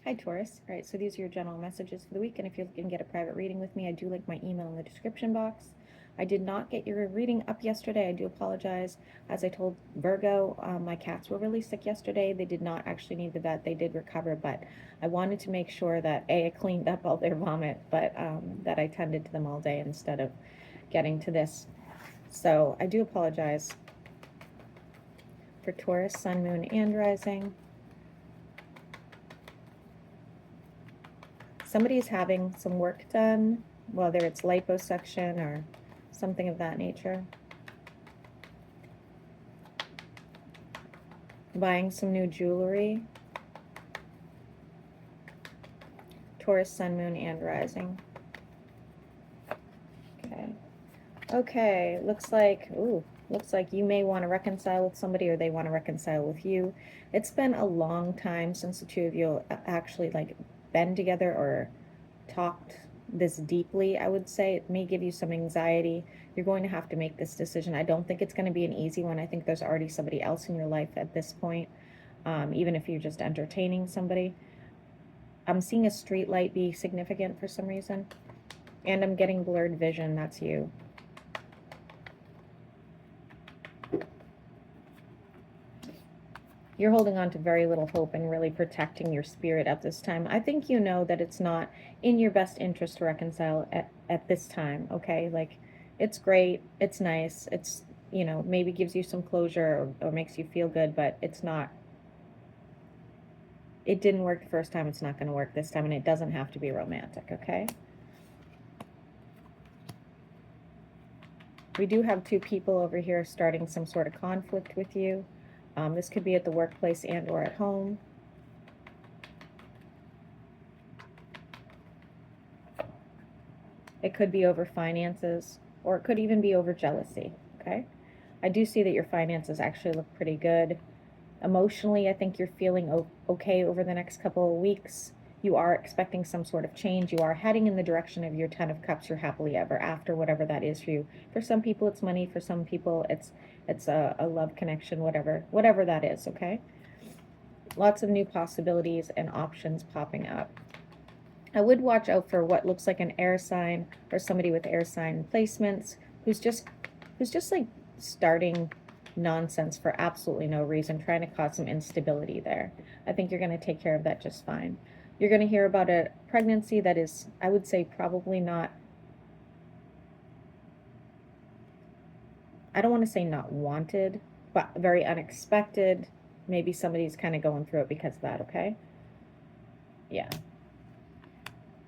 Hi, Taurus. All right, so these are your general messages for the week, and if you can get a private reading with me, I do link my email in the description box. I did not get your reading up yesterday. I do apologize. As I told Virgo, my cats were really sick yesterday. They did not actually need the vet. They did recover, but I wanted to make sure that, A, I cleaned up all their vomit, but that I tended to them all day instead of getting to this. So I do apologize for Taurus, Sun, Moon, and Rising. Somebody's having some work done, whether it's liposuction or something of that nature. Buying some new jewelry. Taurus, Sun, Moon, and Rising. Okay, looks like you may want to reconcile with somebody, or they want to reconcile with you. It's been a long time since the two of you actually like been together or talked this deeply. I would say it may give you some anxiety. You're going to have to make this decision. I don't think it's going to be an easy one. I think there's already somebody else in your life at this point, even if you're just entertaining somebody. I'm seeing a street light be significant for some reason, and I'm getting blurred vision. That's you. You're holding on to very little hope and really protecting your spirit at this time. I think you know that it's not in your best interest to reconcile at this time, okay? Like, it's great, it's nice, it's, you know, maybe gives you some closure or makes you feel good, but it's not, it didn't work the first time, it's not going to work this time, and it doesn't have to be romantic, okay? We do have two people over here starting some sort of conflict with you. This could be at the workplace and or at home. It could be over finances, or it could even be over jealousy, okay? I do see that your finances actually look pretty good. Emotionally, I think you're feeling okay over the next couple of weeks. You are expecting some sort of change. You are heading in the direction of your 10 of Cups, your happily ever after, whatever that is for you. For some people, it's money. For some people, it's a love connection, whatever that is, okay? Lots of new possibilities and options popping up. I would watch out for what looks like an air sign or somebody with air sign placements who's just like starting nonsense for absolutely no reason, trying to cause some instability there. I think you're going to take care of that just fine. You're going to hear about a pregnancy that is, I would say, probably not, I don't want to say not wanted, but very unexpected. Maybe somebody's kind of going through it because of that, okay? Yeah.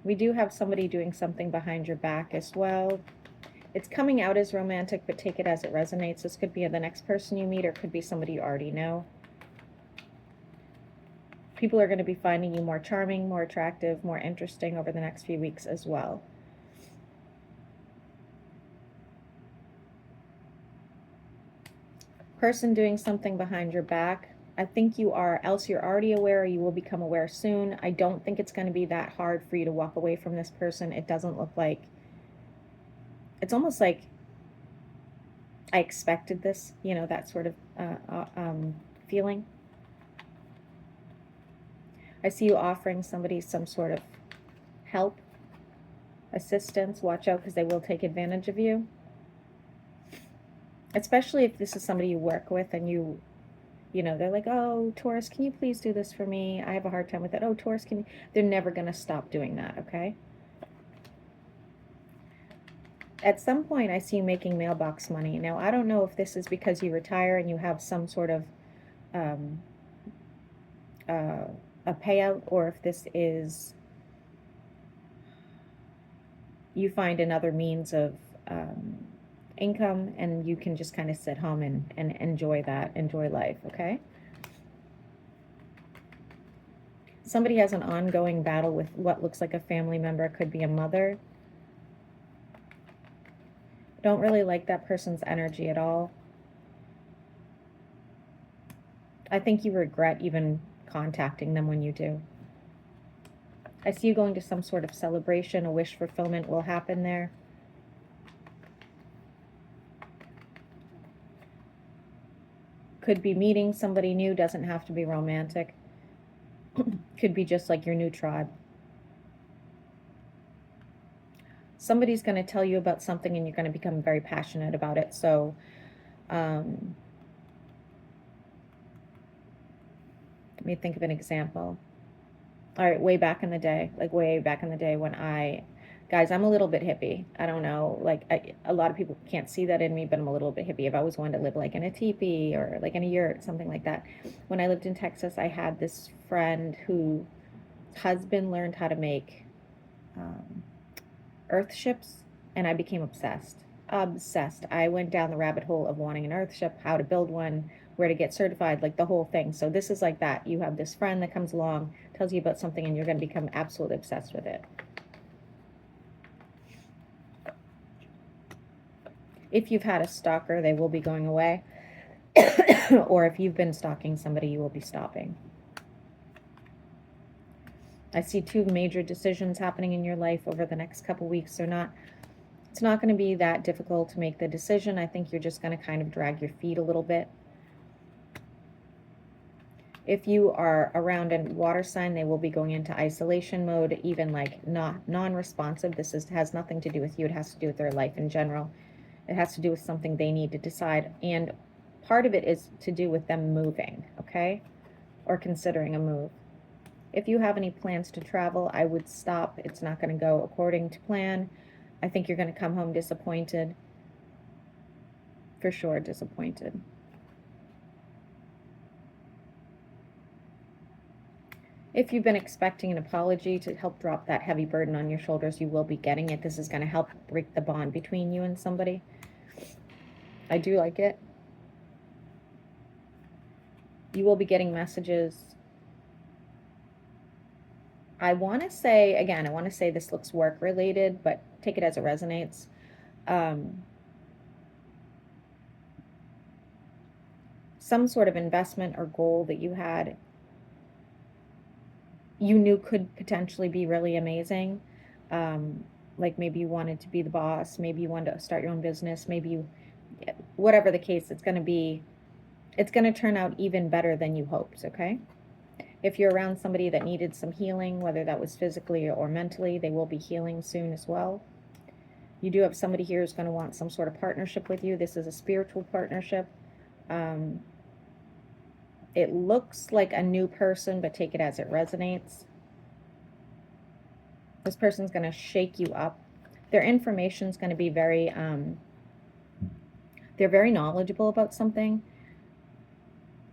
We do have somebody doing something behind your back as well. It's coming out as romantic, but take it as it resonates. This could be the next person you meet, or it could be somebody you already know. People are going to be finding you more charming, more attractive, more interesting over the next few weeks as well. Person doing something behind your back. I think you are, else you're already aware, or you will become aware soon. I don't think it's going to be that hard for you to walk away from this person. It doesn't look like, it's almost like I expected this, you know, that sort of feeling. I see you offering somebody some sort of help, assistance. Watch out because they will take advantage of you. Especially if this is somebody you work with and you know, they're like, oh, Taurus, can you please do this for me? I have a hard time with it. Oh, Taurus, can you? They're never going to stop doing that, okay? At some point, I see you making mailbox money. Now, I don't know if this is because you retire and you have some sort of a payout, or if this is you find another means of income and you can just kind of sit home and enjoy life, okay? Somebody has an ongoing battle with what looks like a family member. It could be a mother. Don't really like that person's energy at all. I think you regret even contacting them when you do. I see you going to some sort of celebration. A wish fulfillment will happen there. Could be meeting somebody new. Doesn't have to be romantic. Could be just like your new tribe. Somebody's going to tell you about something and you're going to become very passionate about it. So, let me think of an example. All right, way back in the day, like way back in the day when guys, I'm a little bit hippie. I don't know, like a lot of people can't see that in me, but I'm a little bit hippie. I've always wanted to live like in a teepee or like in a yurt, something like that. When I lived in Texas, I had this friend whose husband learned how to make earth ships, and I became obsessed. Obsessed. I went down the rabbit hole of wanting an earth ship, how to build one, where to get certified, like the whole thing. So this is like that. You have this friend that comes along, tells you about something, and you're going to become absolutely obsessed with it. If you've had a stalker, they will be going away. Or if you've been stalking somebody, you will be stopping. I see 2 major decisions happening in your life over the next couple weeks. It's not going to be that difficult to make the decision. I think you're just going to kind of drag your feet a little bit. If you are around a water sign, they will be going into isolation mode, even like non-responsive. Has nothing to do with you. It has to do with their life in general. It has to do with something they need to decide. And part of it is to do with them moving, okay? Or considering a move. If you have any plans to travel, I would stop. It's not going to go according to plan. I think you're going to come home disappointed. For sure, disappointed. If you've been expecting an apology to help drop that heavy burden on your shoulders, you will be getting it. This is going to help break the bond between you and somebody. I do like it. You will be getting messages. I want to say this looks work related, but take it as it resonates. Some sort of investment or goal that you had, you knew could potentially be really amazing. Like maybe you wanted to be the boss, maybe you wanted to start your own business, whatever the case, it's going to turn out even better than you hoped, okay? If you're around somebody that needed some healing, whether that was physically or mentally, they will be healing soon as well. You do have somebody here who's going to want some sort of partnership with you. This is a spiritual partnership. It looks like a new person, but take it as it resonates. This person's going to shake you up. Their information is going to be they're very knowledgeable about something.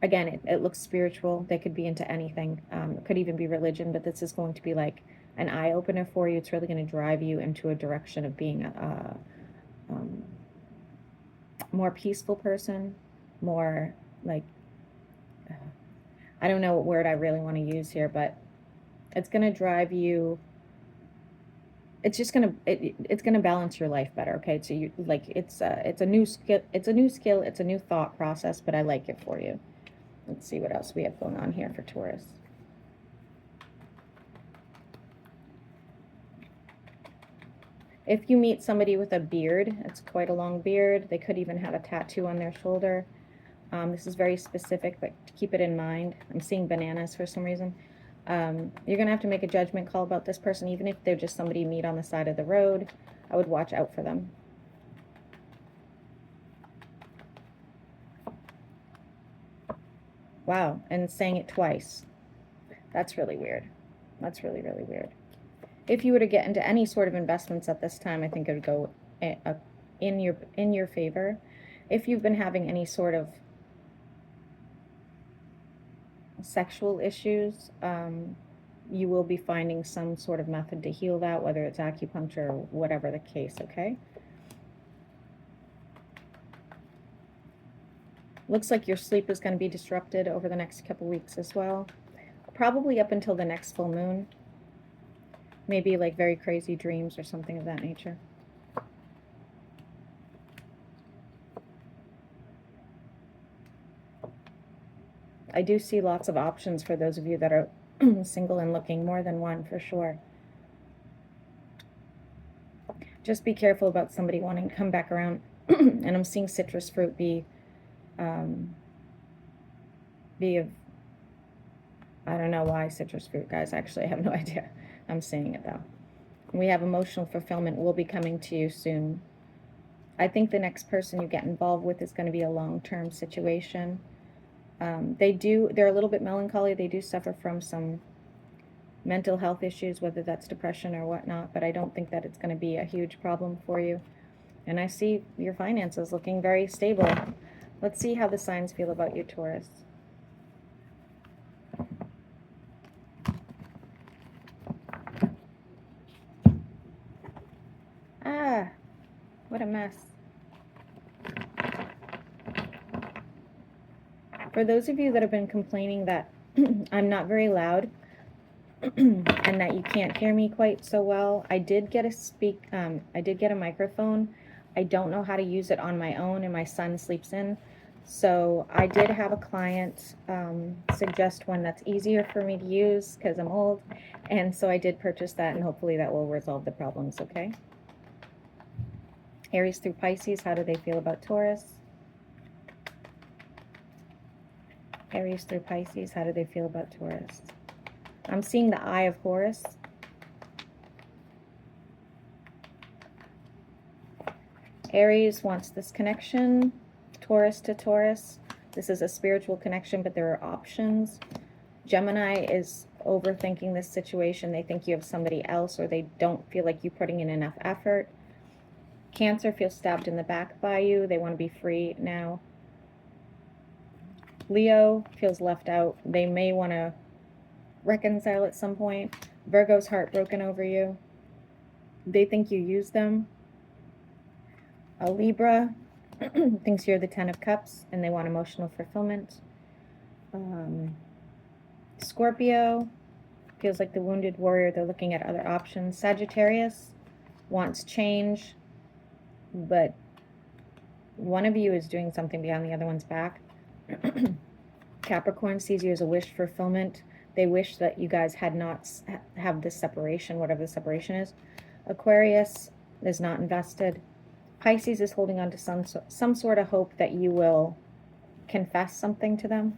Again, it looks spiritual. They could be into anything. It could even be religion, but this is going to be like an eye-opener for you. It's really going to drive you into a direction of being a more peaceful person, more like, I don't know what word I really want to use here, but it's going to drive you, it's just going to, it's going to balance your life better, okay? So you, like, it's a new skill, it's a new thought process, but I like it for you. Let's see what else we have going on here for Taurus. If you meet somebody with a beard, it's quite a long beard. They could even have a tattoo on their shoulder. This is very specific, but keep it in mind. I'm seeing bananas for some reason. You're going to have to make a judgment call about this person, even if they're just somebody you meet on the side of the road. I would watch out for them. Wow, and saying it twice. That's really weird. That's really, really weird. If you were to get into any sort of investments at this time, I think it would go in your favor. If you've been having any sort of sexual issues, you will be finding some sort of method to heal that, whether it's acupuncture or whatever the case, okay? Looks like your sleep is going to be disrupted over the next couple weeks as well. Probably up until the next full moon. Maybe like very crazy dreams or something of that nature. I do see lots of options for those of you that are single and looking, more than one for sure. Just be careful about somebody wanting to come back around. And I'm seeing citrus fruit be of I don't know why citrus fruit, guys. Actually, I have no idea. I'm seeing it, though. We have emotional fulfillment will be coming to you soon. I think the next person you get involved with is going to be a long-term situation. They're a little bit melancholy. They do suffer from some mental health issues, whether that's depression or whatnot, but I don't think that it's going to be a huge problem for you. And I see your finances looking very stable. Let's see how the signs feel about you, Taurus. Ah, what a mess. For those of you that have been complaining that I'm not very loud and that you can't hear me quite so well, I did get a microphone. I don't know how to use it on my own, and my son sleeps in. So I did have a client suggest one that's easier for me to use because I'm old, and so I did purchase that, and hopefully that will resolve the problems, okay? Aries through Pisces, how do they feel about Taurus? Aries through Pisces, how do they feel about Taurus? I'm seeing the Eye of Horus. Aries wants this connection, Taurus to Taurus. This is a spiritual connection, but there are options. Gemini is overthinking this situation. They think you have somebody else, or they don't feel like you're putting in enough effort. Cancer feels stabbed in the back by you. They want to be free now. Leo feels left out. They may want to reconcile at some point. Virgo's heartbroken over you. They think you use them. A Libra thinks you're the 10 of Cups and they want emotional fulfillment. Scorpio feels like the wounded warrior. They're looking at other options. Sagittarius wants change, but one of you is doing something behind the other one's back. Capricorn sees you as a wish fulfillment. They wish that you guys had not have this separation, whatever the separation is. Aquarius is not invested. Pisces is holding on to some sort of hope that you will confess something to them.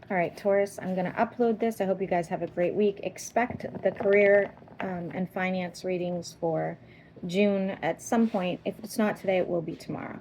All right, Taurus, I'm going to upload this. I hope you guys have a great week. Expect the career and finance readings for June at some point. If it's not today, it will be tomorrow.